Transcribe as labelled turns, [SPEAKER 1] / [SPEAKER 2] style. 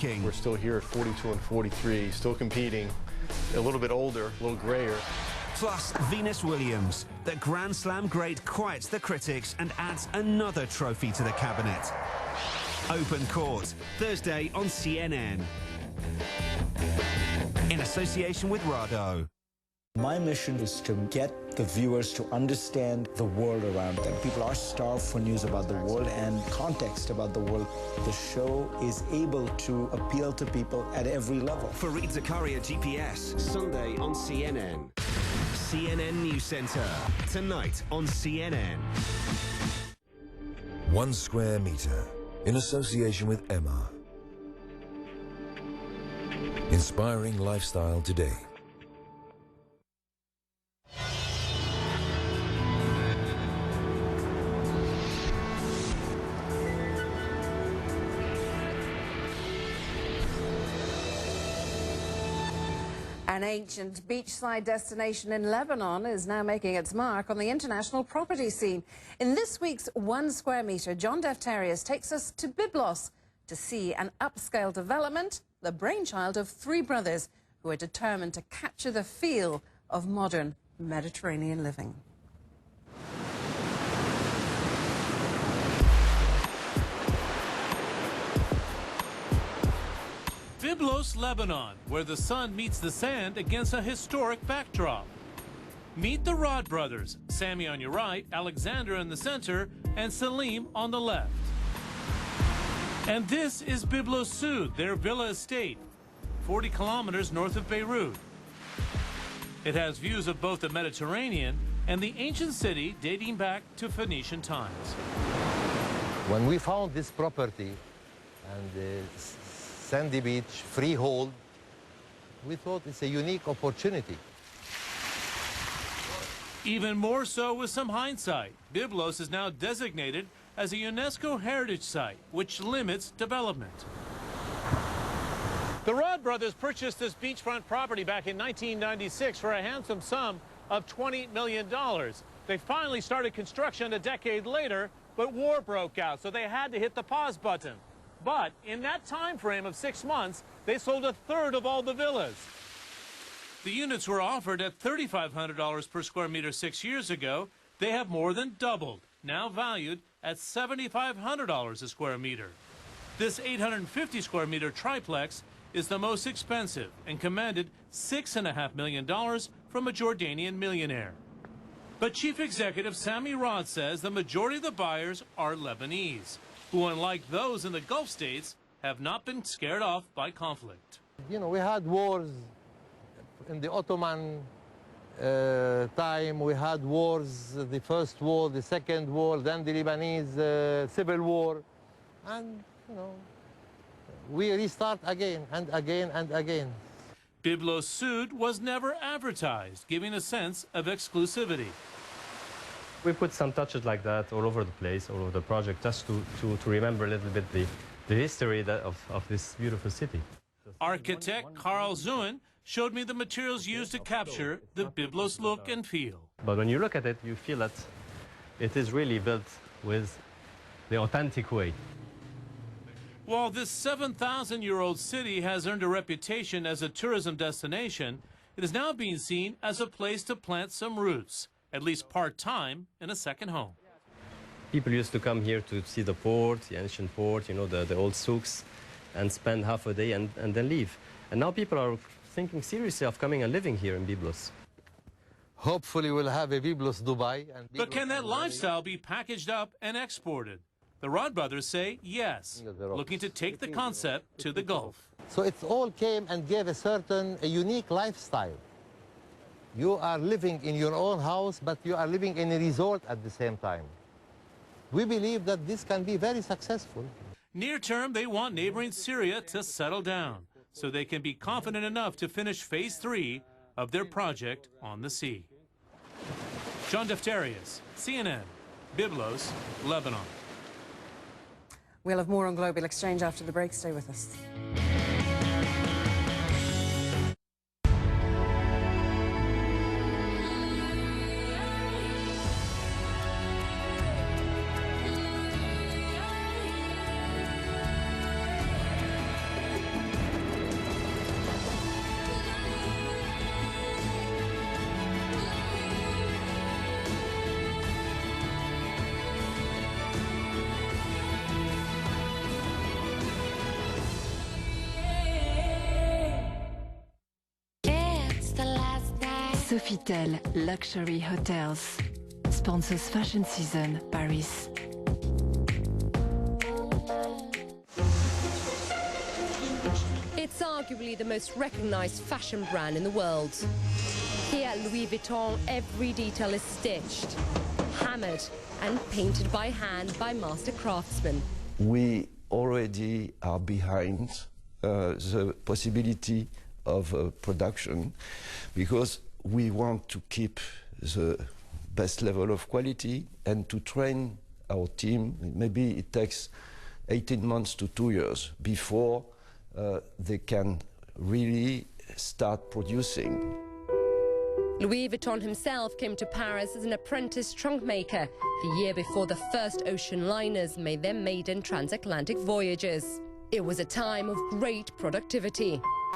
[SPEAKER 1] breathtaking.
[SPEAKER 2] We're still here at 42 and 43, still competing, a little bit older, a little grayer.
[SPEAKER 1] Plus, Venus Williams, the Grand Slam great quiets the critics and adds another trophy to the cabinet. Open Court, Thursday on CNN. In association with Raad.
[SPEAKER 3] My mission is to get the viewers to understand the world around them. People are starved for news about the world and context about the world. The show is able to appeal to people at every level.
[SPEAKER 1] Fareed Zakaria GPS, Sunday on CNN. CNN News Center, tonight on CNN.
[SPEAKER 4] 1 square meter, in association with Emma. Inspiring lifestyle today.
[SPEAKER 5] An ancient beachside destination in Lebanon is now making its mark on the international property scene. In this week's 1 square meter, John Defterius takes us to Byblos to see an upscale development, the brainchild of 3 brothers who are determined to capture the feel of modern Mediterranean living.
[SPEAKER 6] Byblos, Lebanon, where the sun meets the sand against a historic backdrop. Meet the Raad brothers, Sammy on your right, Alexander in the center, and Salim on the left. And this is Byblos Sud, their villa estate, 40 kilometers north of Beirut. It has views of both the Mediterranean and the ancient city dating back to Phoenician times.
[SPEAKER 7] When we found this property and sandy beach, freehold, we thought it's a unique opportunity.
[SPEAKER 6] Even more so with some hindsight. Byblos is now designated as a UNESCO heritage site, which limits development. The Raad brothers purchased this beachfront property back in 1996 for a handsome sum of $20 million. They finally started construction a decade later, but war broke out, so they had to hit the pause button. But in that time frame of 6 months, they sold a third of all the villas. The units were offered at $3,500 per square meter 6 years ago. They have more than doubled, now valued at $7,500 a square meter. This 850 square meter triplex is the most expensive and commanded $6.5 million from a Jordanian millionaire. But Chief Executive Sami Raad says the majority of the buyers are Lebanese, who, unlike those in the Gulf states, have not been scared off by conflict.
[SPEAKER 7] You know, we had wars in the Ottoman time. We had wars, the first war, the second war, then the Lebanese civil war. And, you know, we restart again and again and again.
[SPEAKER 6] Byblos Sud was never advertised, giving a sense of exclusivity.
[SPEAKER 8] We put some touches like that all over the place, all over the project, just to remember a little bit the history of this beautiful city.
[SPEAKER 6] Architect Carl Zuen showed me the materials used to capture the Byblos look and feel.
[SPEAKER 8] But when you look at it, you feel that it is really built with the authentic way.
[SPEAKER 6] While this 7,000-year-old city has earned a reputation as a tourism destination, it is now being seen as a place to plant some roots, at least part-time, in a second home.
[SPEAKER 8] People used to come here to see the port, the ancient port, you know, the old souks, and spend half a day and then leave. And now people are thinking seriously of coming and living here in Byblos.
[SPEAKER 7] Hopefully we'll have a Byblos Dubai.
[SPEAKER 6] But can that lifestyle be packaged up and exported? The Raad brothers say yes, looking to take the concept to the Gulf.
[SPEAKER 7] So it all came and gave a unique lifestyle. You are living in your own house, but you are living in a resort at the same time. We believe that this can be very successful.
[SPEAKER 6] Near term, they want neighboring Syria to settle down so they can be confident enough to finish phase 3 of their project on the sea. John Defterius, CNN, Byblos, Lebanon.
[SPEAKER 5] We'll have more on Global Exchange after the break. Stay with us.
[SPEAKER 9] Sofitel Luxury Hotels sponsors Fashion Season Paris.
[SPEAKER 10] It's arguably the most recognized fashion brand in the world. Here at Louis Vuitton, every detail is stitched, hammered and painted by hand by master craftsmen.
[SPEAKER 11] We already are behind the possibility of production because we want to keep the best level of quality and to train our team. Maybe it takes 18 months to 2 years before they can really start producing.
[SPEAKER 10] Louis Vuitton himself came to Paris as an apprentice trunk maker, the year before the first ocean liners made their maiden transatlantic voyages. It was a time of great productivity.